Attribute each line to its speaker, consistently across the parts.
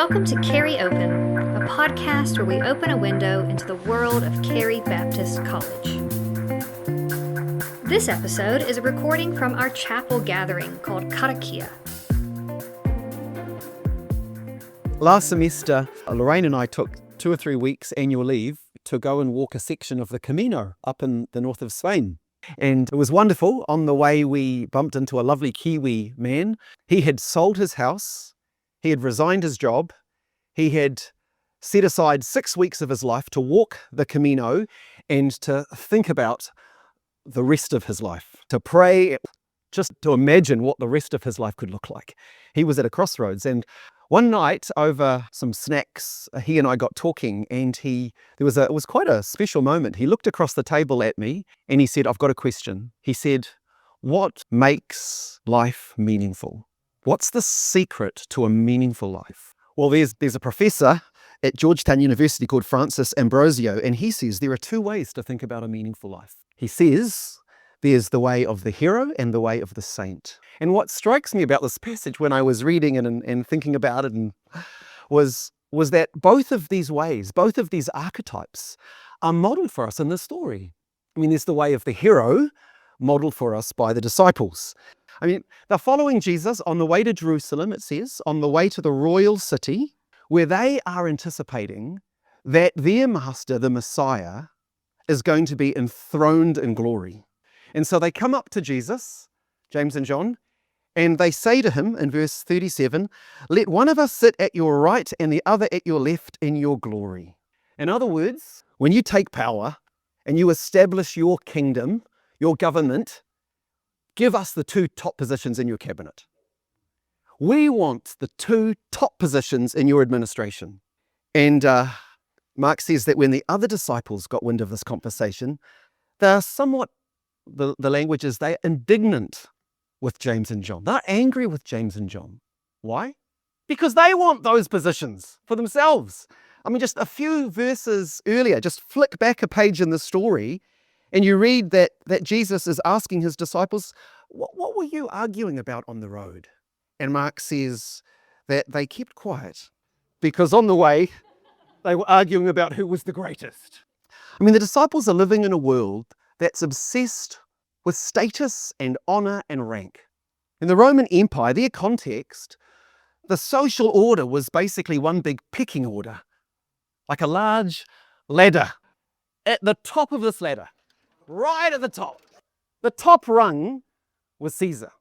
Speaker 1: Welcome to Carey Open, a podcast where we open a window into the world of Carey Baptist College. This episode is a recording from our chapel gathering called Karakia.
Speaker 2: Last semester, Lorraine and I took 2 or 3 weeks annual leave to go and walk a section of the Camino up in the north of Spain. And it was wonderful. On the way, we bumped into a lovely Kiwi man. He had sold his house. He had resigned his job. He had set aside 6 weeks of his life to walk the Camino and to think about the rest of his life, to pray, just to imagine what the rest of his life could look like. He was at a crossroads, and one night over some snacks, he and I got talking, and it was quite a special moment. He looked across the table at me and he said, "I've got a question." He said, "What makes life meaningful? What's the secret to a meaningful life?" Well, there's a professor at Georgetown University called Francis Ambrosio, and he says there are 2 ways to think about a meaningful life. He says there's the way of the hero and the way of the saint. And what strikes me about this passage when I was reading it and thinking about it was that both of these ways, both of these archetypes are modeled for us in this story. I mean, there's the way of the hero modeled for us by the disciples. I mean, they're following Jesus on the way to Jerusalem, it says, on the way to the royal city, where they are anticipating that their master, the Messiah, is going to be enthroned in glory. And so they come up to Jesus, James and John, and they say to him in verse 37, "Let one of us sit at your right and the other at your left in your glory." In other words, when you take power and you establish your kingdom, your government, give us the 2 top positions in your cabinet. We want the 2 top positions in your administration. And Mark says that when the other disciples got wind of this conversation, they're somewhat, the language is, they're indignant with James and John. They're angry with James and John. Why? Because they want those positions for themselves. I mean, just a few verses earlier, just flick back a page in the story, and you read that Jesus is asking his disciples, what were you arguing about on the road? And Mark says that they kept quiet because on the way, they were arguing about who was the greatest. I mean, the disciples are living in a world that's obsessed with status and honor and rank. In the Roman Empire, their context, the social order was basically one big pecking order, like a large ladder. At the top of this ladder, right at the top rung was Caesar,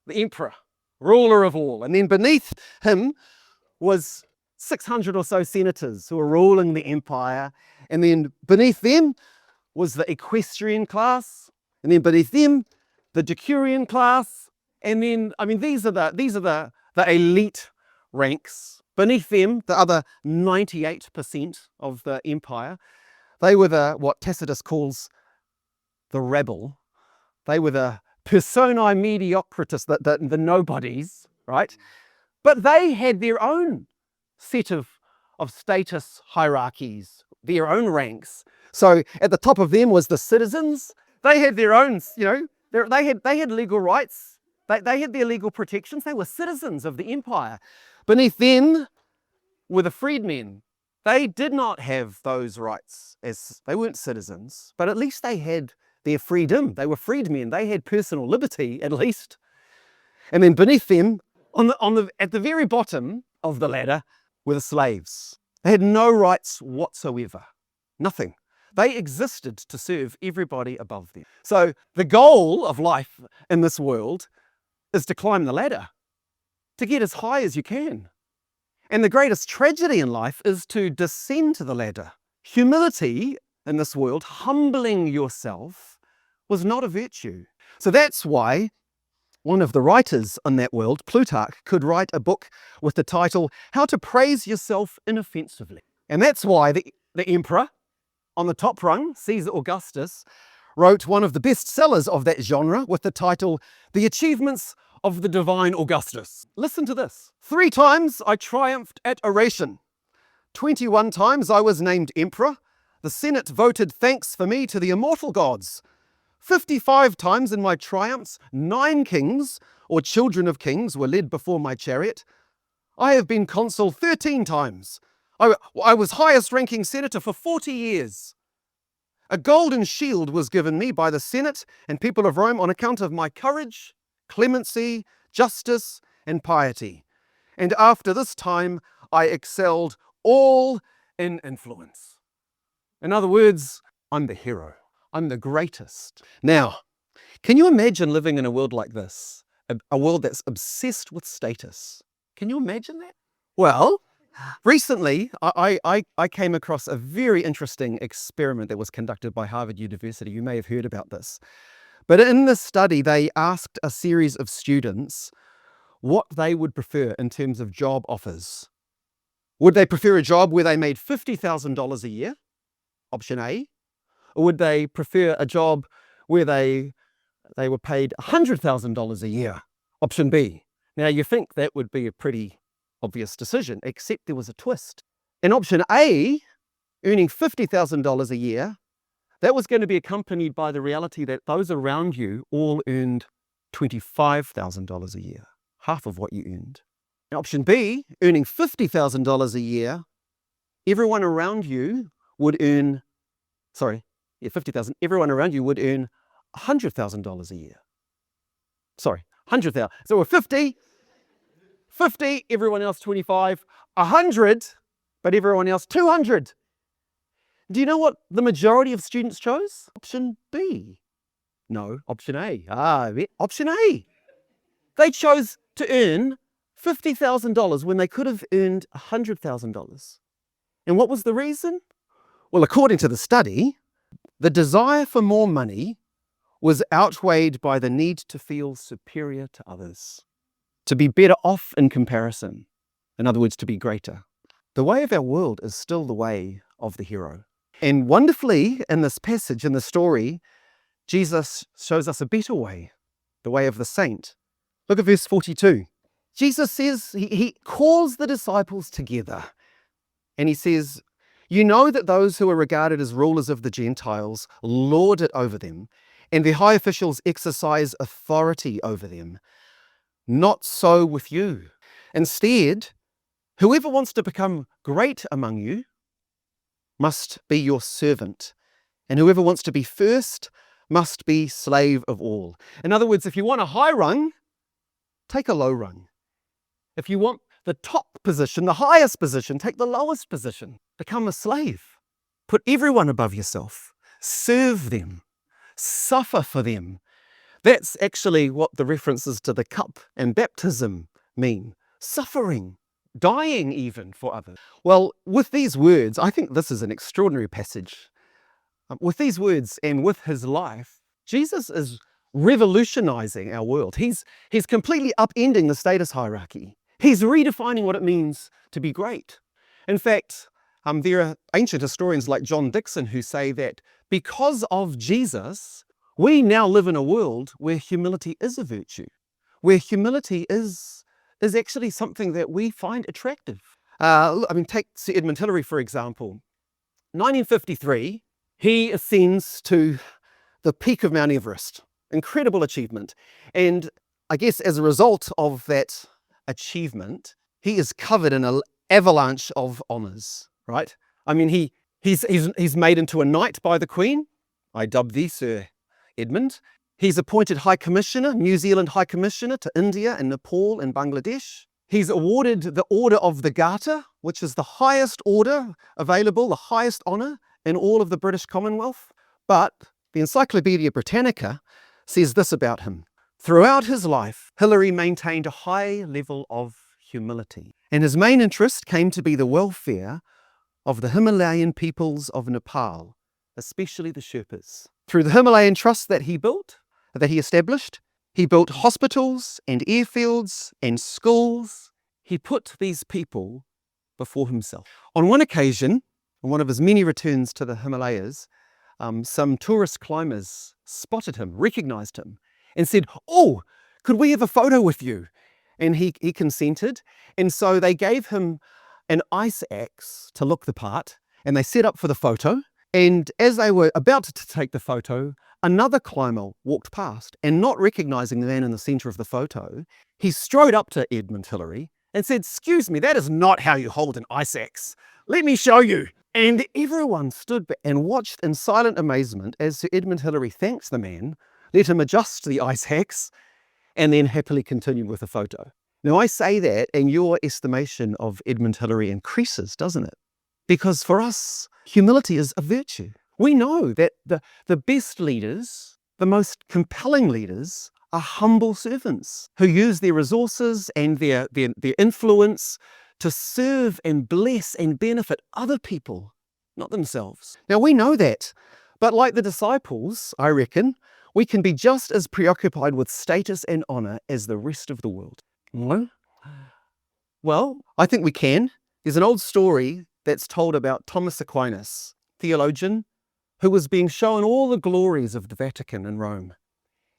Speaker 2: the emperor, ruler of all. And then beneath him was 600 or so senators who were ruling the empire. And then beneath them was the equestrian class. And then beneath them, the decurion class. And then, I mean, these are the elite ranks. Beneath them, the other 98% of the empire, they were what Tacitus calls the rabble. They were the personae mediocritas, the nobodies, right? But they had their own set of status hierarchies, their own ranks. So at the top of them was the citizens. They had their own, they had legal rights. They had their legal protections. They were citizens of the empire. Beneath them were the freedmen. They did not have those rights, as they weren't citizens, but at least they had their freedom. They were freedmen. They had personal liberty, at least. And then beneath them, at the very bottom of the ladder, were the slaves. They had no rights whatsoever. Nothing. They existed to serve everybody above them. So the goal of life in this world is to climb the ladder, to get as high as you can. And the greatest tragedy in life is to descend to the ladder. Humility in this world, humbling yourself, was not a virtue. So that's why one of the writers in that world, Plutarch, could write a book with the title, How to Praise Yourself Inoffensively. And that's why the emperor on the top rung, Caesar Augustus, wrote one of the best sellers of that genre with the title, The Achievements of the Divine Augustus. Listen to this. 3 times I triumphed at oration. 21 times I was named emperor. The Senate voted thanks for me to the immortal gods. 55 times in my triumphs, 9 kings or children of kings were led before my chariot. I have been consul 13 times. I was highest ranking senator for 40 years. A golden shield was given me by the Senate and people of Rome on account of my courage, clemency, justice, and piety. And after this time, I excelled all in influence. In other words, I'm the hero. I'm the greatest. Now, can you imagine living in a world like this? A world that's obsessed with status. Can you imagine that? Well, recently, I came across a very interesting experiment that was conducted by Harvard University. You may have heard about this. But in this study, they asked a series of students what they would prefer in terms of job offers. Would they prefer a job where they made $50,000 a year? Option A. Or would they prefer a job where they were paid $100,000 a year? Option B. Now, you think that would be a pretty obvious decision, except there was a twist. In option A, earning $50,000 a year, that was going to be accompanied by the reality that those around you all earned $25,000 a year, half of what you earned. In option B, earning $50,000 a year, everyone around you would earn, everyone around you would earn $100,000 a year. 100,000. So we're 50, everyone else 25, 100, but everyone else 200. Do you know what the majority of students chose? Option B. No, option A. Option A. They chose to earn $50,000 when they could have earned $100,000. And what was the reason? Well, according to the study, the desire for more money was outweighed by the need to feel superior to others, to be better off in comparison. In other words, to be greater. The way of our world is still the way of the hero. And wonderfully, in this passage, in the story, Jesus shows us a better way, the way of the saint. Look at verse 42. Jesus says, he calls the disciples together, and he says, "You know that those who are regarded as rulers of the Gentiles lord it over them, and their high officials exercise authority over them. Not so with you. Instead, whoever wants to become great among you must be your servant, and whoever wants to be first must be slave of all." In other words, if you want a high rung, take a low rung. If you want the top position, the highest position, take the lowest position. Become a slave. Put everyone above yourself. Serve them. Suffer for them. That's actually what the references to the cup and baptism mean. Suffering, dying even for others. Well, with these words, I think this is an extraordinary passage. With these words and with his life, Jesus is revolutionizing our world. He's completely upending the status hierarchy. He's redefining what it means to be great. In fact, there are ancient historians like John Dickson who say that because of Jesus, we now live in a world where humility is a virtue, where humility is actually something that we find attractive. Take Sir Edmund Hillary, for example. 1953, he ascends to the peak of Mount Everest. Incredible achievement. And I guess as a result of that achievement, he is covered in an avalanche of honours, right? I mean, he's made into a knight by the Queen. I dub thee Sir Edmund. He's appointed High Commissioner, New Zealand High Commissioner to India and Nepal and Bangladesh. He's awarded the Order of the Garter, which is the highest order available, the highest honour in all of the British Commonwealth. But the Encyclopedia Britannica says this about him. Throughout his life, Hillary maintained a high level of humility, and his main interest came to be the welfare of the Himalayan peoples of Nepal, especially the Sherpas. Through the Himalayan Trust that he established, he built hospitals and airfields and schools. He put these people before himself. On one occasion, on one of his many returns to the Himalayas, some tourist climbers spotted him, recognized him, and said, "Oh, could we have a photo with you?" And he consented. And so they gave him an ice axe to look the part, and they set up for the photo. And as they were about to take the photo, another climber walked past, and not recognizing the man in the center of the photo, he strode up to Edmund Hillary and said, "Excuse me, that is not how you hold an ice axe. Let me show you." And everyone stood back and watched in silent amazement as Sir Edmund Hillary thanked the man, let him adjust the ice axe, and then happily continued with the photo. Now, I say that, and your estimation of Edmund Hillary increases, doesn't it? Because for us, humility is a virtue. We know that the best leaders, the most compelling leaders, are humble servants who use their resources and their influence to serve and bless and benefit other people, not themselves. Now, we know that, but like the disciples, I reckon, we can be just as preoccupied with status and honor as the rest of the world. No? Well, I think we can. There's an old story that's told about Thomas Aquinas, theologian, who was being shown all the glories of the Vatican in Rome.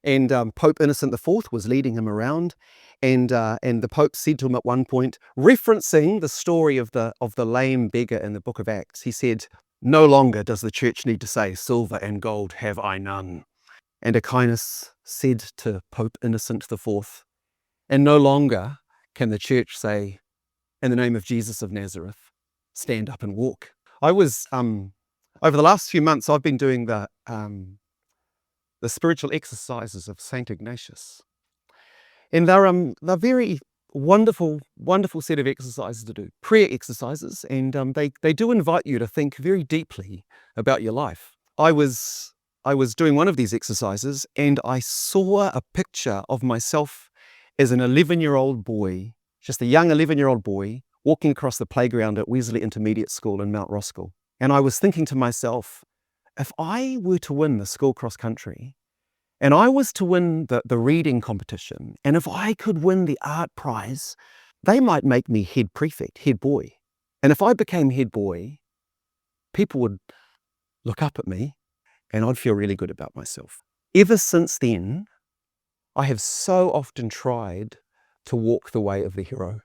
Speaker 2: And Pope Innocent IV was leading him around, and the Pope said to him at one point, referencing the story of the lame beggar in the book of Acts, he said, "No longer does the church need to say, 'Silver and gold have I none.'" And Aquinas said to Pope Innocent IV, "And no longer can the church say, 'In the name of Jesus of Nazareth, stand up and walk.'" I was, over the last few months, I've been doing the spiritual exercises of Saint Ignatius. And they're very wonderful set of exercises to do, prayer exercises, and they do invite you to think very deeply about your life. I was doing one of these exercises, and I saw a picture of myself as an 11-year-old boy, just a young 11-year-old boy, walking across the playground at Wesley Intermediate School in Mount Roskill. And I was thinking to myself, if I were to win the school cross country, and I was to win the reading competition, and if I could win the art prize, they might make me head prefect, head boy. And if I became head boy, people would look up at me, and I'd feel really good about myself. Ever since then, I have so often tried to walk the way of the hero.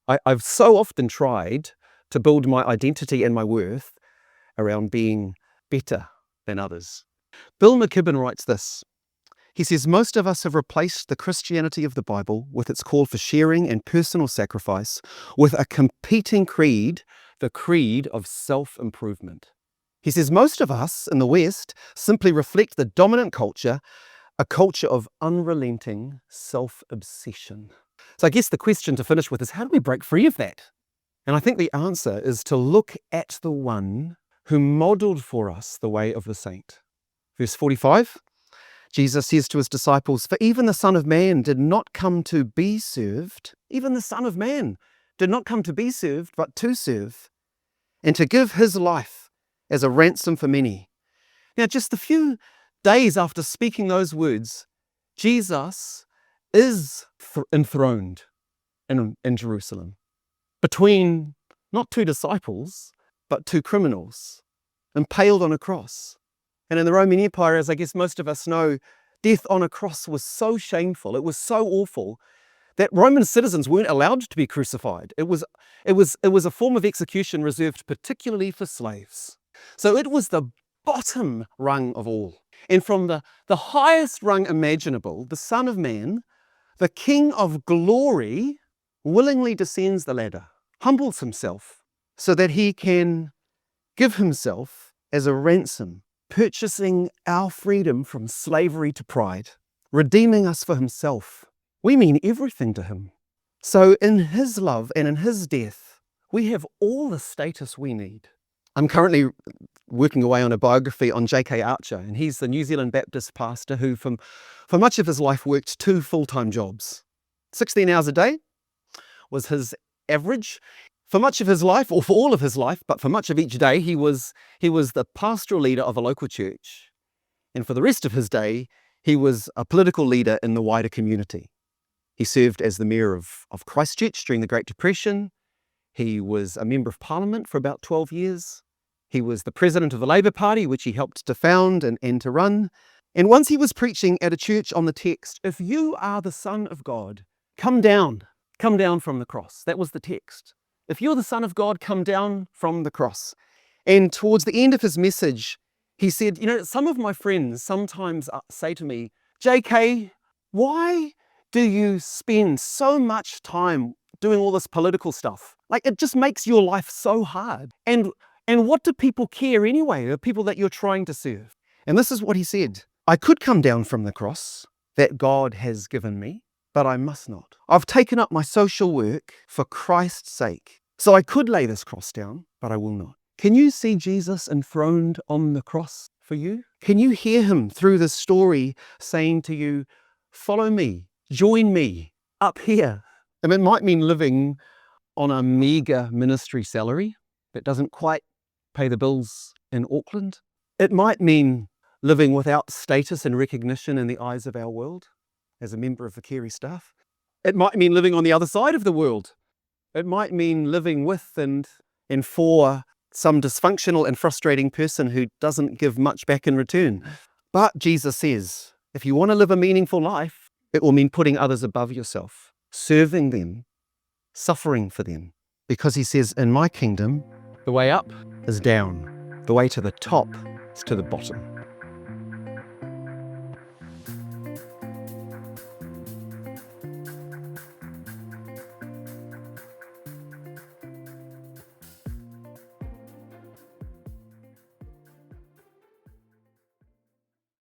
Speaker 2: I've so often tried to build my identity and my worth around being better than others. Bill McKibben writes this. He says, "Most of us have replaced the Christianity of the Bible with its call for sharing and personal sacrifice with a competing creed, the creed of self-improvement." He says, "Most of us in the West simply reflect the dominant culture, a culture of unrelenting self-obsession." So I guess the question to finish with is, how do we break free of that? And I think the answer is to look at the one who modeled for us the way of the saint. Verse 45, Jesus says to his disciples, "For even the Son of Man did not come to be served, even the Son of Man did not come to be served, but to serve, and to give his life as a ransom for many." Now, just a few days after speaking those words, Jesus is enthroned in Jerusalem between not two disciples, but two criminals, impaled on a cross. And in the Roman Empire, as I guess most of us know, death on a cross was so shameful, it was so awful, that Roman citizens weren't allowed to be crucified. It was a form of execution reserved particularly for slaves. So it was the bottom rung of all. And from the highest rung imaginable, the Son of Man, the King of glory, willingly descends the ladder, humbles himself, so that he can give himself as a ransom, purchasing our freedom from slavery to pride, redeeming us for himself. We mean everything to him. So in his love and in his death, we have all the status we need. I'm currently working away on a biography on J.K. Archer, and he's the New Zealand Baptist pastor who for much of his life worked 2 full-time jobs. 16 hours a day was his average. For much of his life, or for all of his life, but for much of each day, he was the pastoral leader of a local church. And for the rest of his day, he was a political leader in the wider community. He served as the mayor of Christchurch during the Great Depression. He was a member of parliament for about 12 years. He was the president of the Labour Party, which he helped to found and to run. And once he was preaching at a church on the text, "If you are the Son of God, come down from the cross." That was the text. If you're the Son of God, come down from the cross. And towards the end of his message, he said, some of my friends sometimes say to me, "JK, why do you spend so much time doing all this political stuff. Like, it just makes your life so hard. And what do people care anyway? The people that you're trying to serve. And this is what he said. I could come down from the cross that God has given me, but I must not. I've taken up my social work for Christ's sake. So I could lay this cross down, but I will not. Can you see Jesus enthroned on the cross for you? Can you hear him through this story saying to you, follow me, join me up here? And it might mean living on a meager ministry salary that doesn't quite pay the bills in Auckland. It might mean living without status and recognition in the eyes of our world as a member of the Carey staff. It might mean living on the other side of the world. It might mean living with and for some dysfunctional and frustrating person who doesn't give much back in return. But Jesus says, if you want to live a meaningful life, it will mean putting others above yourself, serving them, suffering for them. Because he says, in my kingdom, the way up is down. The way to the top is to the bottom.